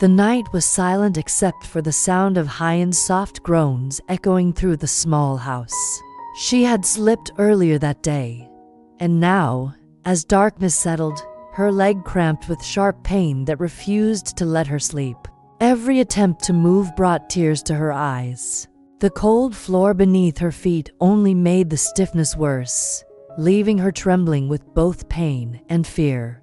The night was silent except for the sound of Huyen's soft groans echoing through the small house. She had slipped earlier that day, and now, as darkness settled, her leg cramped with sharp pain that refused to let her sleep. Every attempt to move brought tears to her eyes. The cold floor beneath her feet only made the stiffness worse, leaving her trembling with both pain and fear.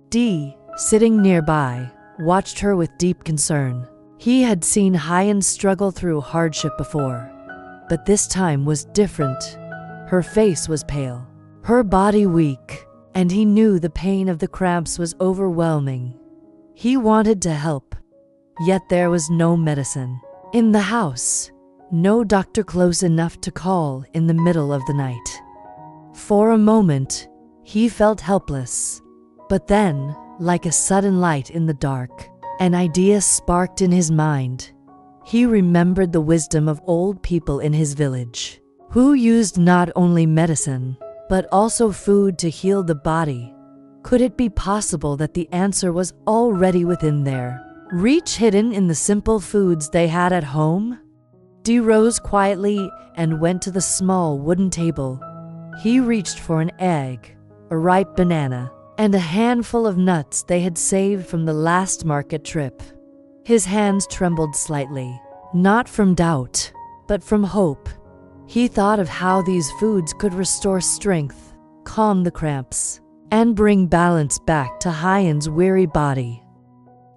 Dee, sitting nearby, watched her with deep concern. He had seen Huyen struggle through hardship before, but this time was different. Her face was pale, her body weak, and he knew the pain of the cramps was overwhelming. He wanted to help, yet there was no medicine in the house, no doctor close enough to call in the middle of the night. For a moment, he felt helpless, but then, like a sudden light in the dark, an idea sparked in his mind. He remembered the wisdom of old people in his village, who used not only medicine, but also food to heal the body. Could it be possible that the answer was already within their reach, hidden in the simple foods they had at home? Dee rose quietly and went to the small wooden table. He reached for an egg, a ripe banana, and a handful of nuts they had saved from the last market trip. His hands trembled slightly, not from doubt, but from hope. He thought of how these foods could restore strength, calm the cramps, and bring balance back to Huyen's weary body.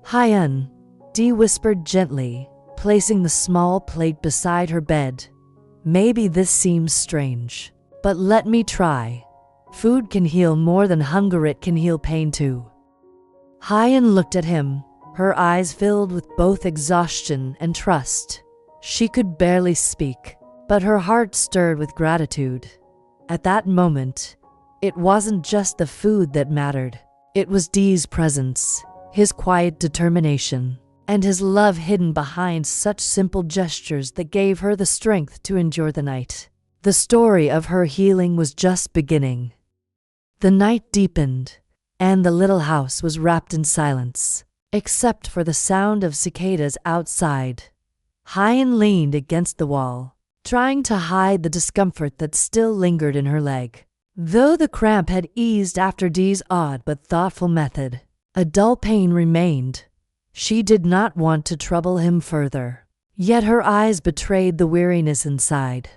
"Huyen," Dee whispered gently, placing the small plate beside her bed. "Maybe this seems strange, but let me try. Food can heal more than hunger, it can heal pain too." Huyen looked at him, her eyes filled with both exhaustion and trust. She could barely speak, but her heart stirred with gratitude. At that moment, it wasn't just the food that mattered. It was Dee's presence, his quiet determination, and his love hidden behind such simple gestures that gave her the strength to endure the night. The story of her healing was just beginning. The night deepened, and the little house was wrapped in silence, except for the sound of cicadas outside. Huyen leaned against the wall, trying to hide the discomfort that still lingered in her leg. Though the cramp had eased after Dee's odd but thoughtful method, a dull pain remained. She did not want to trouble him further, yet her eyes betrayed the weariness inside.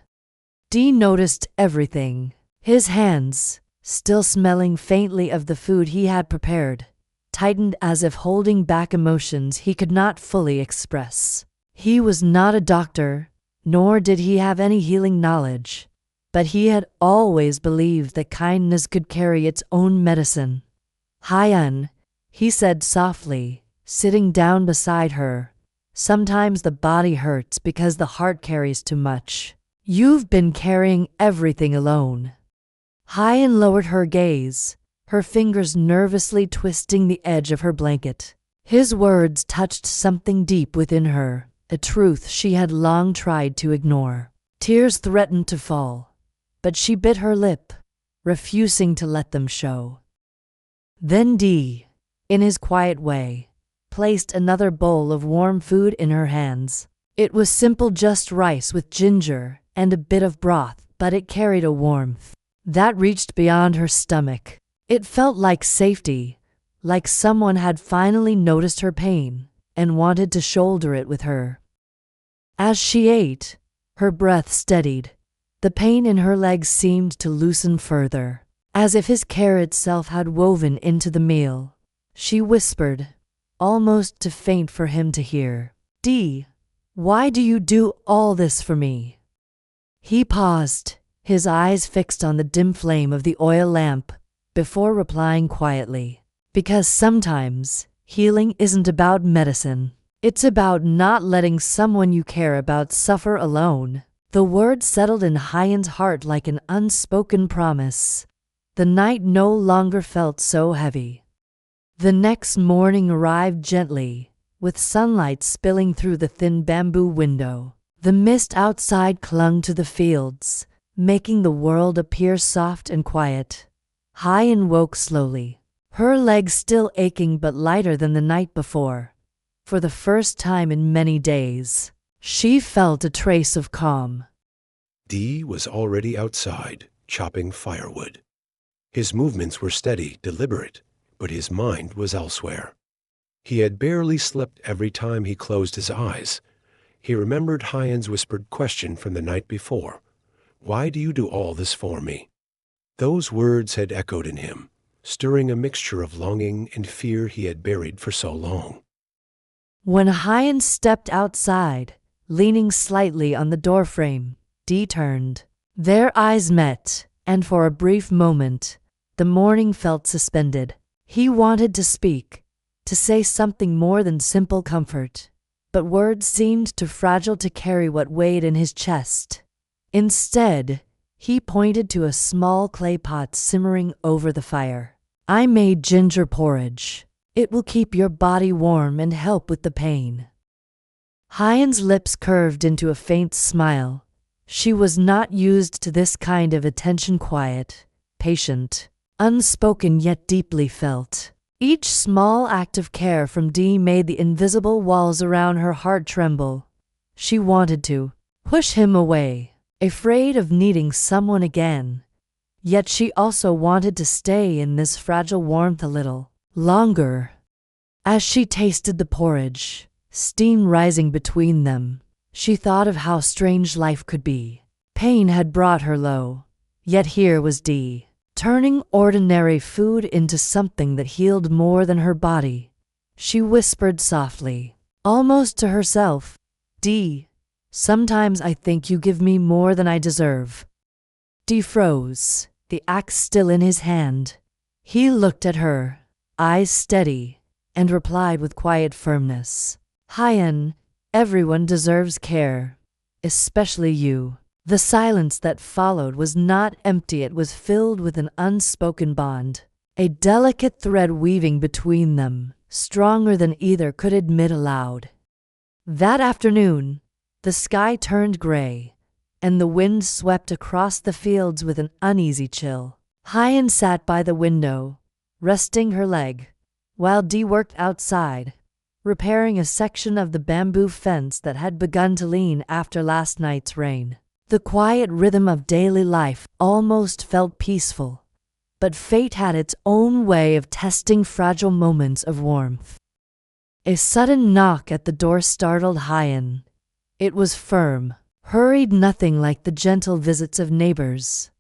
Dee noticed everything. His hands, still smelling faintly of the food he had prepared, tightened as if holding back emotions he could not fully express. He was not a doctor, nor did he have any healing knowledge, but he had always believed that kindness could carry its own medicine. "Huyen," he said softly, sitting down beside her. "Sometimes the body hurts because the heart carries too much. You've been carrying everything alone." Huyen lowered her gaze, her fingers nervously twisting the edge of her blanket. His words touched something deep within her, a truth she had long tried to ignore. Tears threatened to fall, but she bit her lip, refusing to let them show. Then Dee, in his quiet way, placed another bowl of warm food in her hands. It was simple, just rice with ginger and a bit of broth, but it carried a warmth that reached beyond her stomach. It felt like safety, like someone had finally noticed her pain and wanted to shoulder it with her. As she ate, her breath steadied. The pain in her legs seemed to loosen further, as if his care itself had woven into the meal. She whispered, almost too faint for him to hear, "Dee, why do you do all this for me?" He paused, his eyes fixed on the dim flame of the oil lamp, before replying quietly, "Because sometimes healing isn't about medicine. It's about not letting someone you care about suffer alone." The word settled in Huyen's heart like an unspoken promise. The night no longer felt so heavy. The next morning arrived gently, with sunlight spilling through the thin bamboo window. The mist outside clung to the fields, making the world appear soft and quiet. Huyen woke slowly, her legs still aching but lighter than the night before. For the first time in many days, she felt a trace of calm. Dee was already outside, chopping firewood. His movements were steady, deliberate, but his mind was elsewhere. He had barely slept every time he closed his eyes. He remembered Huyen's whispered question from the night before. "Why do you do all this for me?" Those words had echoed in him, stirring a mixture of longing and fear he had buried for so long. When Huyen stepped outside, leaning slightly on the doorframe, Dee turned. Their eyes met, and for a brief moment, the morning felt suspended. He wanted to speak, to say something more than simple comfort, but words seemed too fragile to carry what weighed in his chest. Instead, he pointed to a small clay pot simmering over the fire. "I made ginger porridge. It will keep your body warm and help with the pain." Huyen's lips curved into a faint smile. She was not used to this kind of attention, quiet, patient, unspoken yet deeply felt. Each small act of care from Dee made the invisible walls around her heart tremble. She wanted to push him away, afraid of needing someone again. Yet she also wanted to stay in this fragile warmth a little longer. As she tasted the porridge, steam rising between them, she thought of how strange life could be. Pain had brought her low, yet here was Dee, turning ordinary food into something that healed more than her body. She whispered softly, almost to herself, "Dee, sometimes I think you give me more than I deserve." Dee froze, the axe still in his hand. He looked at her, eyes steady, and replied with quiet firmness, "Huyen, everyone deserves care, especially you." The silence that followed was not empty, it was filled with an unspoken bond, a delicate thread weaving between them, stronger than either could admit aloud. That afternoon, the sky turned gray, and the wind swept across the fields with an uneasy chill. Huyen sat by the window, resting her leg, while Dee worked outside, repairing a section of the bamboo fence that had begun to lean after last night's rain. The quiet rhythm of daily life almost felt peaceful, but fate had its own way of testing fragile moments of warmth. A sudden knock at the door startled Huyen. It was firm, hurried, nothing like the gentle visits of neighbors.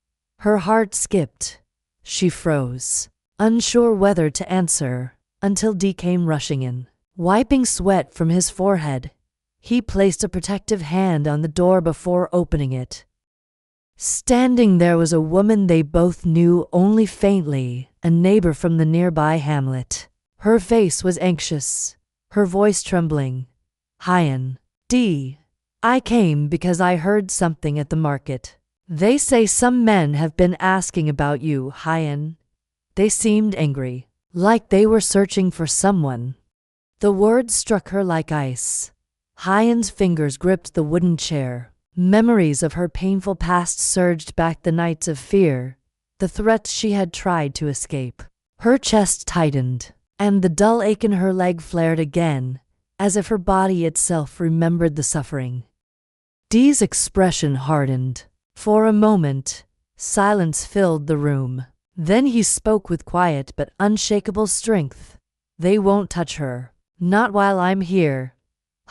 Her heart skipped. She froze, unsure whether to answer, until Dee came rushing in. Wiping sweat from his forehead, he placed a protective hand on the door before opening it. Standing there was a woman they both knew only faintly, a neighbor from the nearby hamlet. Her face was anxious, her voice trembling. "Huyen, Dee, I came because I heard something at the market. They say some men have been asking about you, Huyen." They seemed angry, like they were searching for someone. The words struck her like ice. Huyen's fingers gripped the wooden chair. Memories of her painful past surged back, the nights of fear, the threats she had tried to escape. Her chest tightened, and the dull ache in her leg flared again, as if her body itself remembered the suffering. Dee's expression hardened. For a moment, silence filled the room. Then he spoke with quiet but unshakable strength. "They won't touch her. Not while I'm here."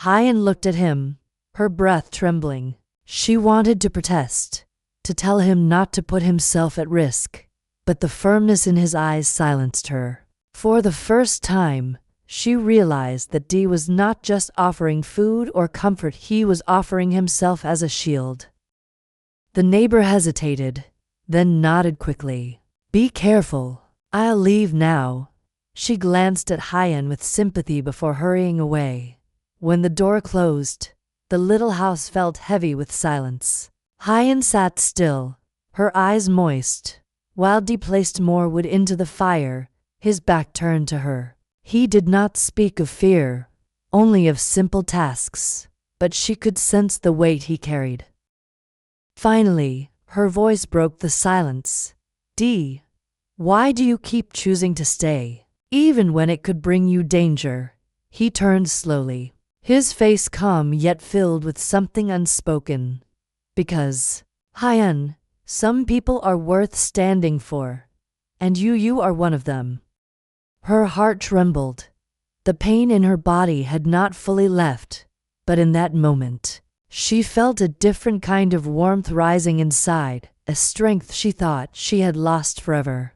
Huyen looked at him, her breath trembling. She wanted to protest, to tell him not to put himself at risk, but the firmness in his eyes silenced her. For the first time, she realized that Dee was not just offering food or comfort, he was offering himself as a shield. The neighbor hesitated, then nodded quickly. "Be careful. I'll leave now." She glanced at Huyen with sympathy before hurrying away. When the door closed, the little house felt heavy with silence. Huyen sat still, her eyes moist, while Dee placed more wood into the fire, his back turned to her. He did not speak of fear, only of simple tasks, but she could sense the weight he carried. Finally, her voice broke the silence. "Dee, why do you keep choosing to stay, even when it could bring you danger?" He turned slowly, his face calm yet filled with something unspoken. Because, Huyen, some people are worth standing for, and you are one of them. Her heart trembled. The pain in her body had not fully left, but in that moment, she felt a different kind of warmth rising inside, a strength she thought she had lost forever.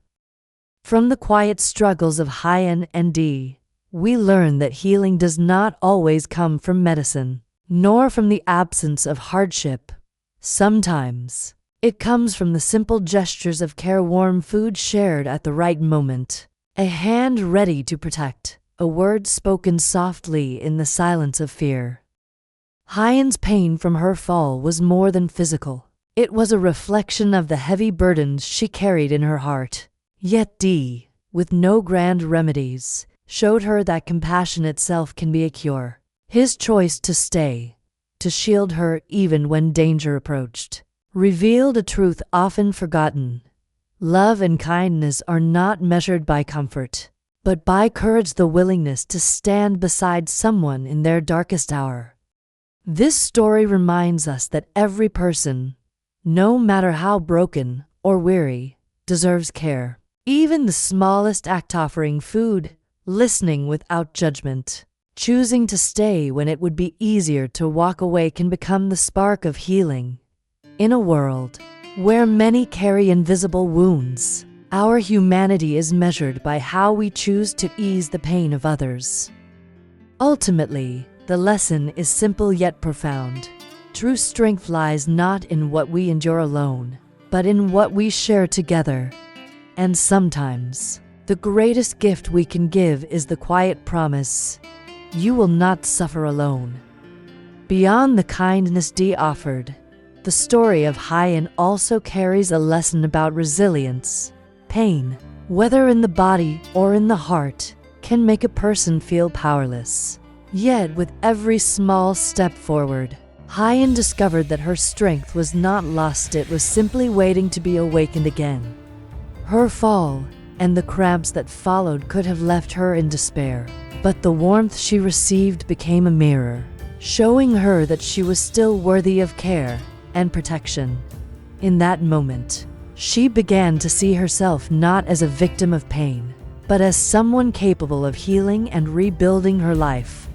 From the quiet struggles of Huyen and D, we learn that healing does not always come from medicine, nor from the absence of hardship. Sometimes, it comes from the simple gestures of care, warm food shared at the right moment, a hand ready to protect, a word spoken softly in the silence of fear. Huyen's pain from her fall was more than physical. It was a reflection of the heavy burdens she carried in her heart. Yet D, with no grand remedies, showed her that compassion itself can be a cure. His choice to stay, to shield her even when danger approached, revealed a truth often forgotten. Love and kindness are not measured by comfort, but by courage, the willingness to stand beside someone in their darkest hour. This story reminds us that every person, no matter how broken or weary, deserves care. Even the smallest act, offering food, listening without judgment, choosing to stay when it would be easier to walk away, can become the spark of healing. In a world where many carry invisible wounds, our humanity is measured by how we choose to ease the pain of others. Ultimately, the lesson is simple yet profound. True strength lies not in what we endure alone, but in what we share together. And sometimes, the greatest gift we can give is the quiet promise, you will not suffer alone. Beyond the kindness D offered, the story of Huyen also carries a lesson about resilience. Pain, whether in the body or in the heart, can make a person feel powerless. Yet with every small step forward, Huyen discovered that her strength was not lost, it was simply waiting to be awakened again. Her fall, and the cramps that followed, could have left her in despair, but the warmth she received became a mirror, showing her that she was still worthy of care and protection. In that moment, she began to see herself not as a victim of pain, but as someone capable of healing and rebuilding her life.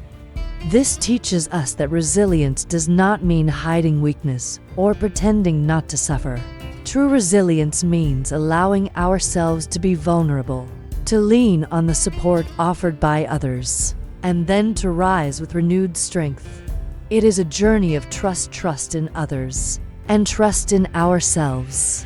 This teaches us that resilience does not mean hiding weakness or pretending not to suffer. True resilience means allowing ourselves to be vulnerable, to lean on the support offered by others, and then to rise with renewed strength. It is a journey of trust in others, and trust in ourselves.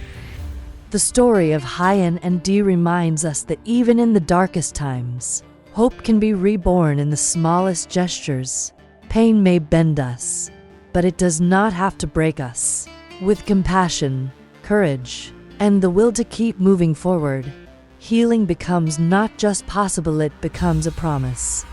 The story of Huyen and D reminds us that even in the darkest times, hope can be reborn in the smallest gestures. Pain may bend us, but it does not have to break us. With compassion, courage, and the will to keep moving forward, healing becomes not just possible, it becomes a promise.